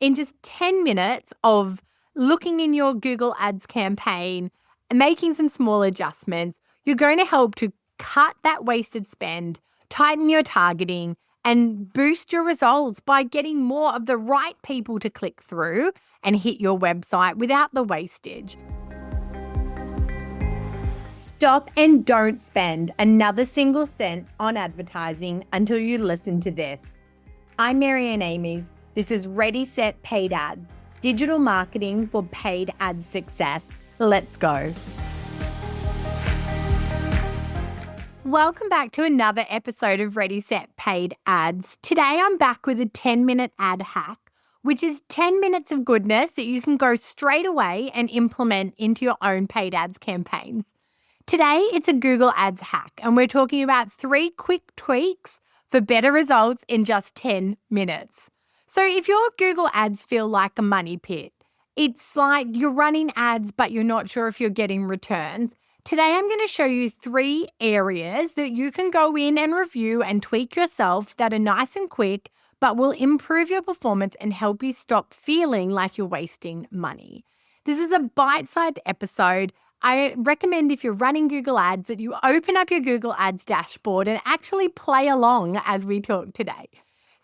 In just 10 minutes of looking in your Google Ads campaign and making some small adjustments, you're going to help to cut that wasted spend, tighten your targeting, and boost your results by getting more of the right people to click through and hit your website without the wastage. Stop and don't spend another single cent on advertising until you listen to this. I'm Marianne Amies. This is Ready, Set, Paid Ads, digital marketing for paid ad success. Let's go. Welcome back to another episode of Ready, Set, Paid Ads. Today I'm back with a 10-minute ad hack, which is 10 minutes of goodness that you can go straight away and implement into your own paid ads campaigns. Today, it's a Google Ads hack, and we're talking about 3 quick tweaks for better results in just 10 minutes. So if your Google Ads feel like a money pit, it's like you're running ads, but you're not sure if you're getting returns. Today, I'm going to show you 3 areas that you can go in and review and tweak yourself that are nice and quick, but will improve your performance and help you stop feeling like you're wasting money. This is a bite-sized episode. I recommend if you're running Google Ads that you open up your Google Ads dashboard and actually play along as we talk today.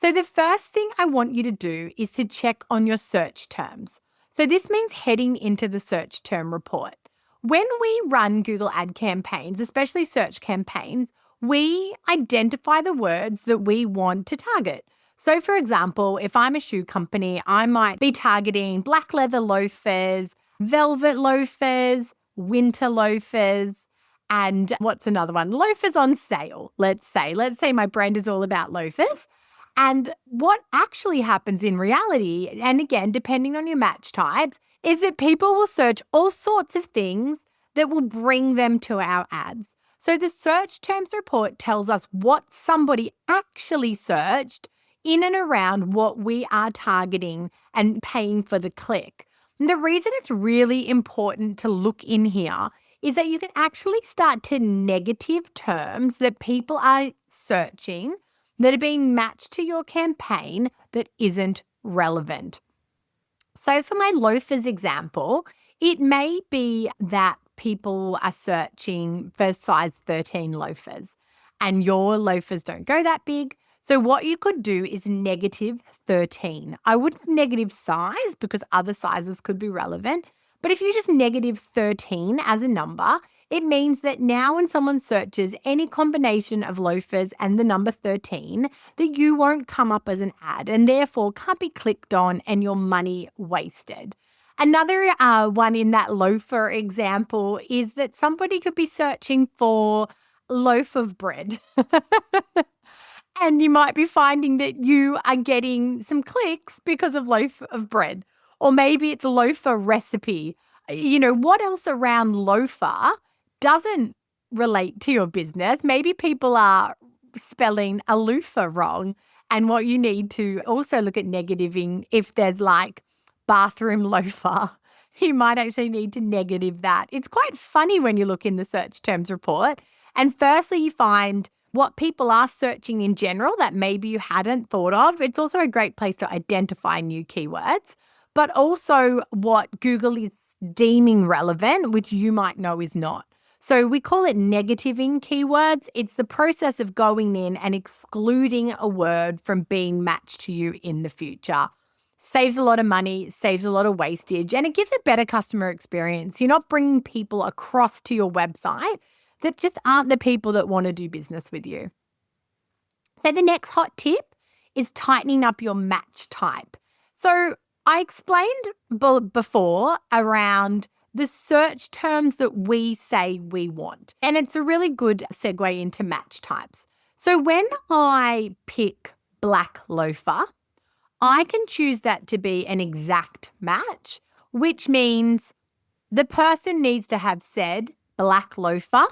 So the first thing I want you to do is to check on your search terms. So this means heading into the search term report. When we run Google Ad campaigns, especially search campaigns, we identify the words that we want to target. So for example, if I'm a shoe company, I might be targeting black leather loafers, velvet loafers, winter loafers, and what's another one? Loafers on sale, let's say. Let's say my brand is all about loafers. And what actually happens in reality, and again, depending on your match types, is that people will search all sorts of things that will bring them to our ads. So the search terms report tells us what somebody actually searched in and around what we are targeting and paying for the click. And the reason it's really important to look in here is that you can actually start to negative terms that people are searching that are being matched to your campaign that isn't relevant. So for my loafers example, it may be that people are searching for size 13 loafers and your loafers don't go that big. So what you could do is negative 13. I wouldn't negative size because other sizes could be relevant. But if you just negative 13 as a number, it means that now when someone searches any combination of loafers and the number 13, that you won't come up as an ad and therefore can't be clicked on and your money wasted. Another one in that loafer example is that somebody could be searching for loaf of bread. And you might be finding that you are getting some clicks because of loaf of bread. Or maybe it's a loafer recipe. You know, what else around loafer doesn't relate to your business? Maybe people are spelling a loofah wrong. And what you need to also look at negativing, if there's like bathroom loafer, you might actually need to negative that. It's quite funny when you look in the search terms report. And firstly, you find what people are searching in general that maybe you hadn't thought of. It's also a great place to identify new keywords, but also what Google is deeming relevant, which you might know is not. So we call it negativing keywords. It's the process of going in and excluding a word from being matched to you in the future. Saves a lot of money, saves a lot of wastage, and it gives a better customer experience. You're not bringing people across to your website that just aren't the people that want to do business with you. So the next hot tip is tightening up your match type. So I explained before around the search terms that we say we want, and it's a really good segue into match types. So when I pick black loafer, I can choose that to be an exact match, which means the person needs to have said black loafer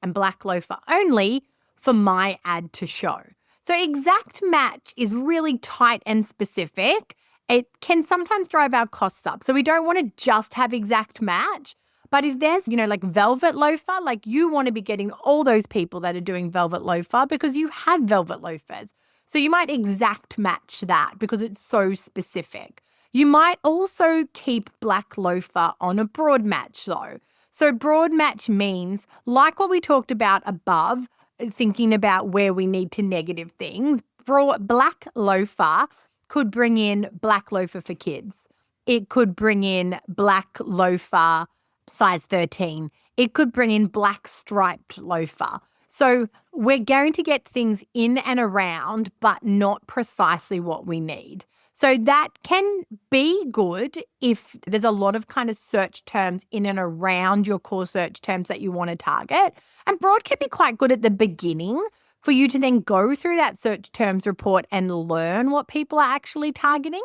and black loafer only for my ad to show. So exact match is really tight and specific. It can sometimes drive our costs up. So we don't want to just have exact match. But if there's, like velvet loafer, like you want to be getting all those people that are doing velvet loafer because you have velvet loafers. So you might exact match that because it's so specific. You might also keep black loafer on a broad match though. So broad match means, like what we talked about above, thinking about where we need to negative things, black loafer could bring in black loafer for kids. It could bring in black loafer size 13. It could bring in black striped loafer. So we're going to get things in and around, but not precisely what we need. So that can be good if there's a lot of kind of search terms in and around your core search terms that you want to target. And broad can be quite good at the beginning for you to then go through that search terms report and learn what people are actually targeting.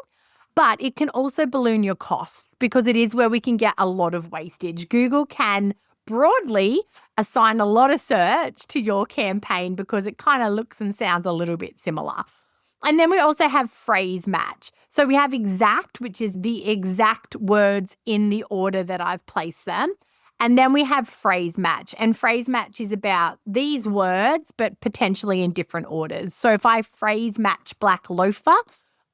But it can also balloon your costs because it is where we can get a lot of wastage. Google can broadly assign a lot of search to your campaign because it kind of looks and sounds a little bit similar. And then we also have phrase match. So we have exact, which is the exact words in the order that I've placed them. And then we have phrase match. And phrase match is about these words, but potentially in different orders. So if I phrase match black loafer,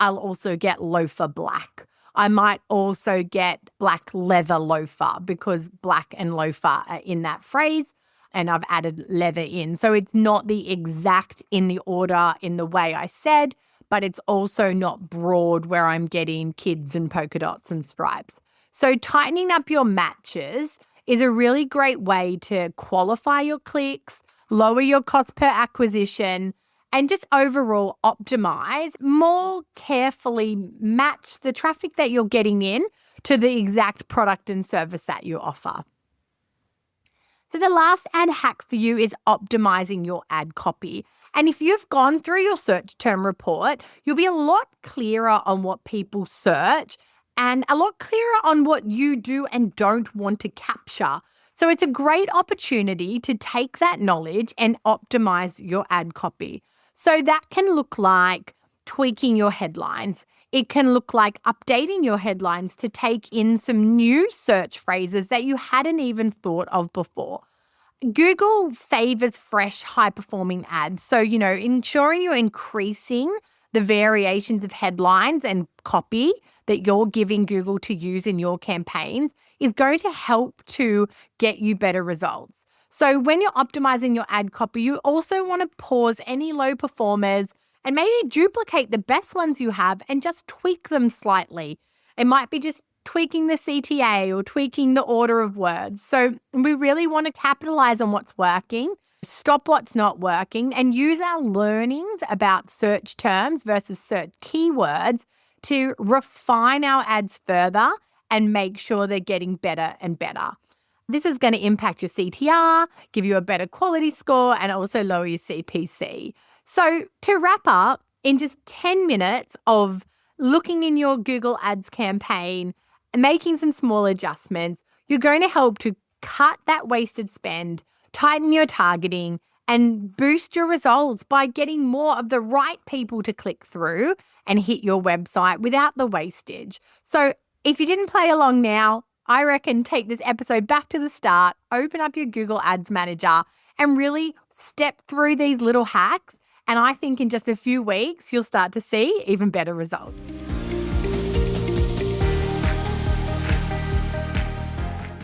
I'll also get loafer black. I might also get black leather loafer because black and loafer are in that phrase. And I've added leather in. So it's not the exact in the order in the way I said, but it's also not broad where I'm getting kids and polka dots and stripes. So tightening up your matches is a really great way to qualify your clicks, lower your cost per acquisition, and just overall optimize, more carefully match the traffic that you're getting in to the exact product and service that you offer. So the last ad hack for you is optimizing your ad copy. And if you've gone through your search term report, you'll be a lot clearer on what people search and a lot clearer on what you do and don't want to capture. So it's a great opportunity to take that knowledge and optimize your ad copy. So that can look like tweaking your headlines. It can look like updating your headlines to take in some new search phrases that you hadn't even thought of before. Google favors fresh, high-performing ads. So, ensuring you're increasing the variations of headlines and copy that you're giving Google to use in your campaigns is going to help to get you better results. So when you're optimizing your ad copy, you also want to pause any low performers and maybe duplicate the best ones you have and just tweak them slightly. It might be just tweaking the CTA or tweaking the order of words. So we really want to capitalize on what's working, stop what's not working, and use our learnings about search terms versus search keywords to refine our ads further and make sure they're getting better and better. This is going to impact your CTR, give you a better quality score, and also lower your CPC. So to wrap up, in just 10 minutes of looking in your Google Ads campaign and making some small adjustments, you're going to help to cut that wasted spend, tighten your targeting, and boost your results by getting more of the right people to click through and hit your website without the wastage. So if you didn't play along now, I reckon take this episode back to the start, open up your Google Ads Manager, and really step through these little hacks. And I think in just a few weeks, you'll start to see even better results.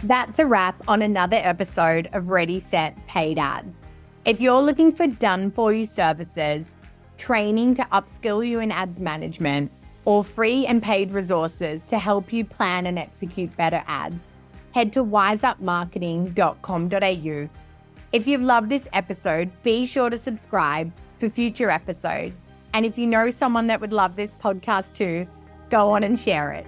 That's a wrap on another episode of Ready, Set, Paid Ads. If you're looking for done-for-you services, training to upskill you in ads management, or free and paid resources to help you plan and execute better ads, head to wiseupmarketing.com.au. If you've loved this episode, be sure to subscribe for future episodes. And if you know someone that would love this podcast too, go on and share it.